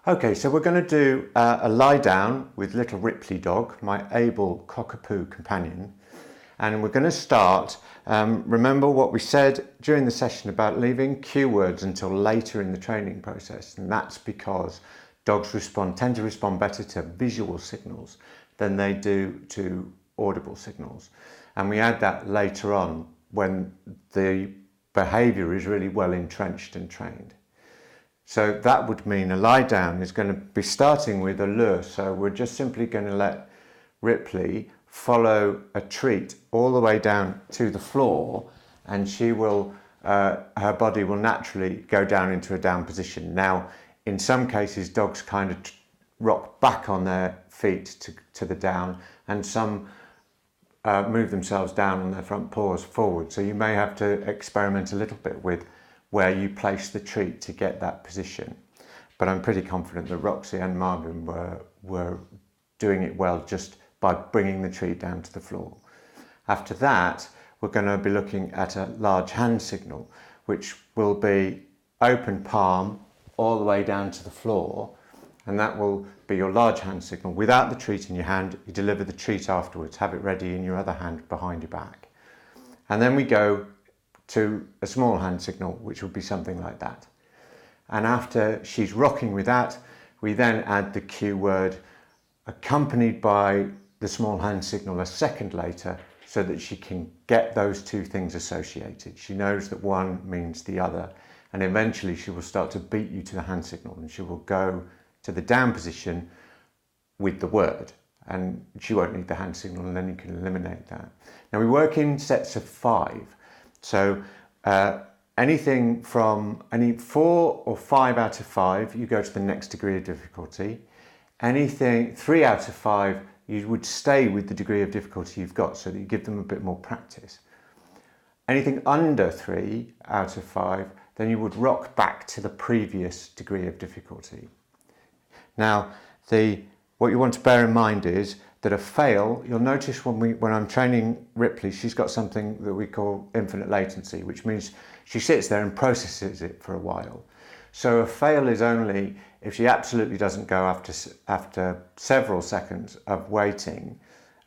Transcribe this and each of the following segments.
Okay, so we're going to do a lie down with little Ripley dog, my able cockapoo companion. And we're going to start, remember what we said during the session about leaving cue words until later in the training process. And that's because dogs tend to respond better to visual signals than they do to audible signals. And we add that later on when the behaviour is really well entrenched and trained. So that would mean a lie down is going to be starting with a lure. So we're just simply going to let Ripley follow a treat all the way down to the floor, and she will, her body will naturally go down into a down position. Now, in some cases, dogs kind of rock back on their feet to the down, and some move themselves down on their front paws forward. So you may have to experiment a little bit with where you place the treat to get that position. But I'm pretty confident that Roxy and Marvin were doing it well just by bringing the treat down to the floor. After that, we're going to be looking at a large hand signal, which will be open palm all the way down to the floor, and that will be your large hand signal. Without the treat in your hand, you deliver the treat afterwards. Have it ready in your other hand behind your back. And then we go to a small hand signal, which would be something like that. And after she's rocking with that, we then add the cue word accompanied by the small hand signal a second later, so that she can get those two things associated. She knows that one means the other, and eventually she will start to beat you to the hand signal, and she will go to the down position with the word, and she won't need the hand signal, and then you can eliminate that. Now we work in sets of 5, so anything from any 4 or 5 out of 5, you go to the next degree of difficulty. Anything 3 out of 5, you would stay with the degree of difficulty you've got, so that you give them a bit more practice. Anything under 3 out of 5, then you would rock back to the previous degree of difficulty. Now, what you want to bear in mind is that a fail, you'll notice when I'm training Ripley, she's got something that we call infinite latency, which means she sits there and processes it for a while. So a fail is only if she absolutely doesn't go after several seconds of waiting.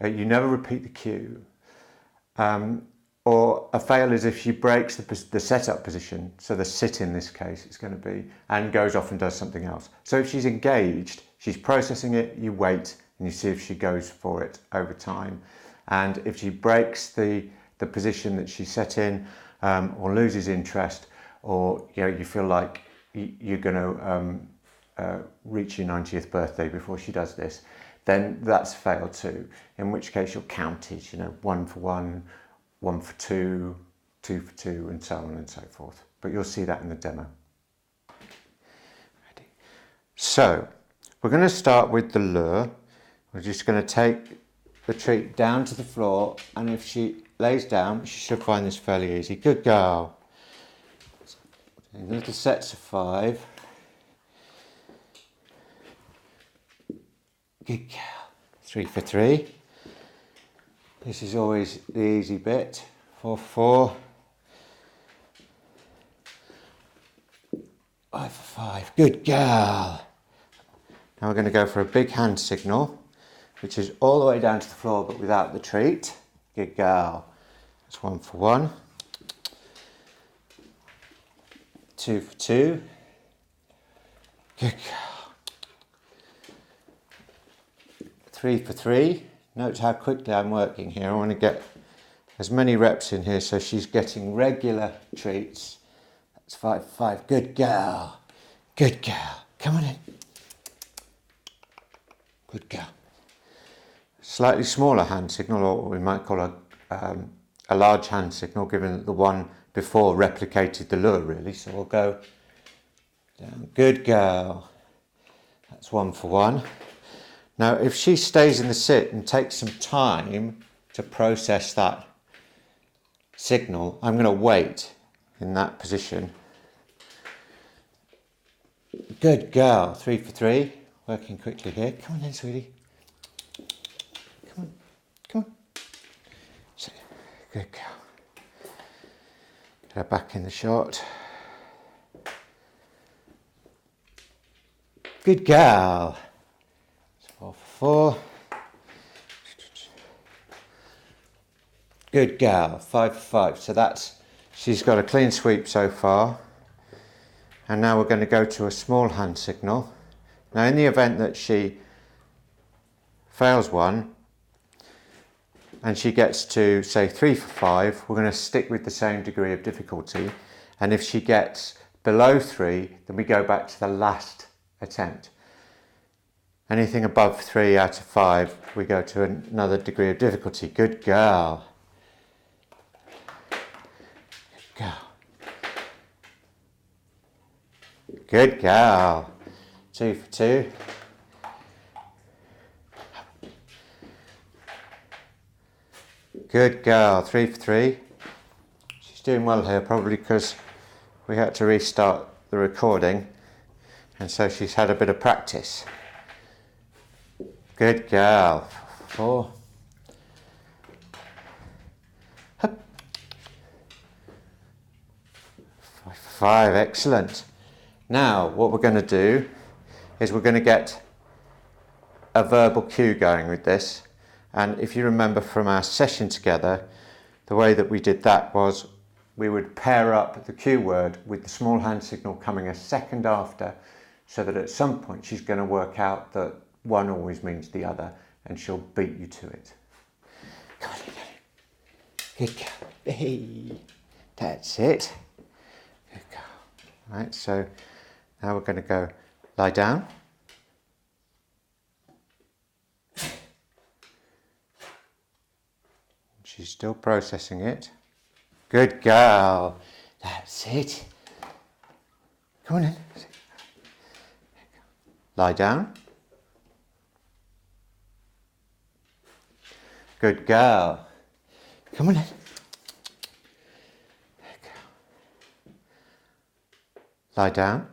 You never repeat the cue. Or a fail is if she breaks the setup position, so the sit in this case it's going to be, and goes off and does something else. So if she's engaged, she's processing it, you wait and you see if she goes for it over time. And if she breaks the position that she's set in, or loses interest, or you feel like you're going to reach your 90th birthday before she does this, then that's a fail too, in which case you'll count it, 1 for 1, 1 for 2, 2 for 2, and so on and so forth. But you'll see that in the demo. Ready? So, we're going to start with the lure. We're just going to take the treat down to the floor, and if she lays down, she should find this fairly easy. Good girl. Little sets of 5. Good girl. 3 for 3. This is always the easy bit. 4 for 4. 5 for 5. Good girl. Now we're going to go for a big hand signal, which is all the way down to the floor but without the treat. Good girl. That's 1 for 1. 2 for 2. Good girl. 3 for 3. Note how quickly I'm working here. I want to get as many reps in here so she's getting regular treats. That's 5 for 5. Good girl. Good girl. Come on in. Good girl. Slightly smaller hand signal, or what we might call a large hand signal, given that the one before replicated the lure really. So we'll go down. Good girl. That's 1 for 1. Now if she stays in the sit and takes some time to process that signal, I'm going to wait in that position. Good girl. 3 for 3. Working quickly here. Come on in, sweetie. Come on. Come on. Good girl. Get her back in the shot. Good girl. 4 for 4. Good girl. 5 for 5. So she's got a clean sweep so far. And now we're going to go to a small hand signal. Now in the event that she fails one and she gets to say 3 for 5, we're going to stick with the same degree of difficulty. And if she gets below 3, then we go back to the last attempt. Anything above 3 out of 5, we go to another degree of difficulty. Good girl. Good girl. Good girl. 2 for 2. Good girl. 3 for 3. She's doing well here, probably because we had to restart the recording, and so she's had a bit of practice. Good girl. 4. Hup. 5 for 5. Excellent. Now, what we're going to do is we're going to get a verbal cue going with this. And if you remember from our session together, the way that we did that was we would pair up the cue word with the small hand signal coming a second after, so that at some point she's going to work out that one always means the other, and she'll beat you to it. Come on, good girl. Hey, that's it. Good girl. Right, so now we're going to go lie down. She's still processing it. Good girl. That's it. Come on in. Lie down. Good girl. Come on in. Good girl. Lie down.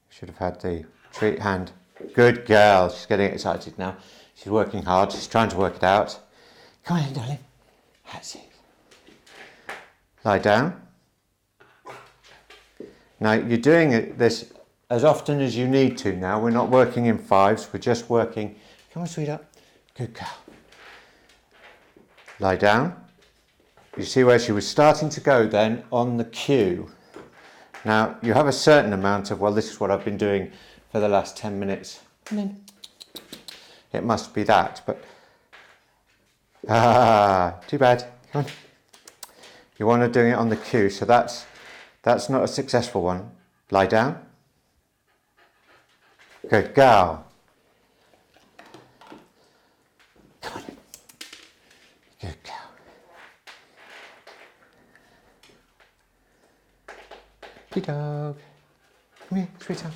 Should have had the treat hand. Good girl. She's getting excited now. She's working hard. She's trying to work it out. Come on in, darling. That's it. Lie down. Now you're doing this as often as you need to now. We're not working in 5s. We're just working. Come on, sweetheart. Good girl. Lie down. You see where she was starting to go then on the cue. Now you have a certain amount of, well, this is what I've been doing for the last 10 minutes. And then it must be that, but too bad. Come on. You want to do it on the cue, so that's not a successful one. Lie down. Good girl. Come on. Good girl. Good dog. Come here, sweetheart.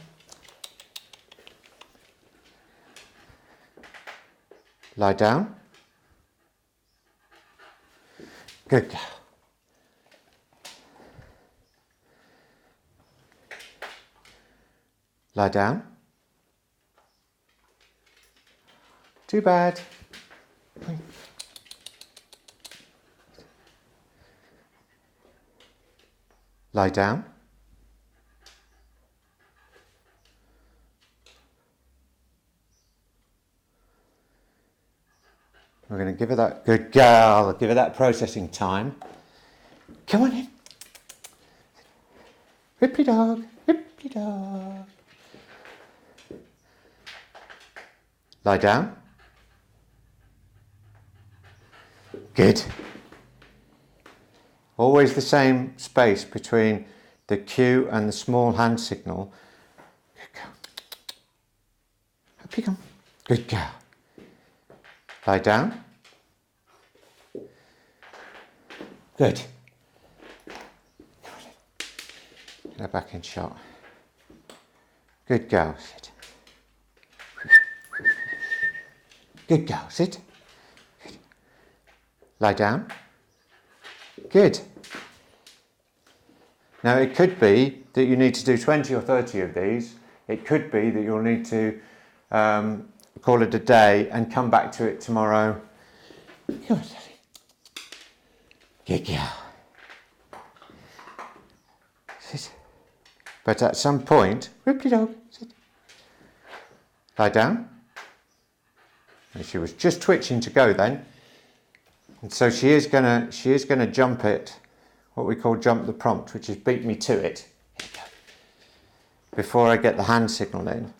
Lie down. Good girl. Lie down. Too bad. Lie down. We're going to give her that, good girl, give her that processing time. Come on in. Ripley dog, Ripley dog. Lie down. Good. Always the same space between the cue and the small hand signal. Good girl. Up you come. Good girl. Lie down. Good. Get her back in shot. Good girl, sit. Good girl, sit. Good. Lie down. Good. Now it could be that you need to do 20 or 30 of these. It could be that you'll need to call it a day and come back to it tomorrow. Come on, darling. Good girl. sit. But at some point, Ripley dog, sit. Lie down. And she was just twitching to go then. And so she is gonna jump it, what we call jump the prompt, which is beat me to it. Here you go. Before I get the hand signal in.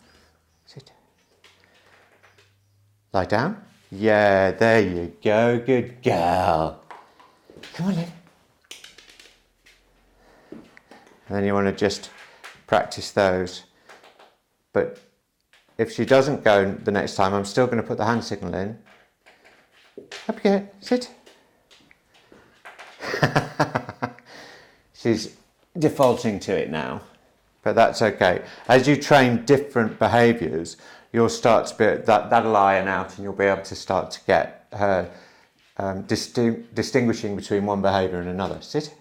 Sit. Lie down. Yeah, there you go. Good girl. Come on, Lynn. And then you want to just practice those. But if she doesn't go the next time, I'm still going to put the hand signal in. Up you go. Sit. She's defaulting to it now, but that's okay. As you train different behaviours, you'll start to be, that'll iron out, and you'll be able to start to get her distinguishing between one behaviour and another. Sit.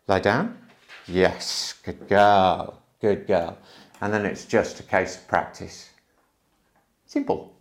Lie down. Yes, good girl, good girl. And then it's just a case of practice. Simple.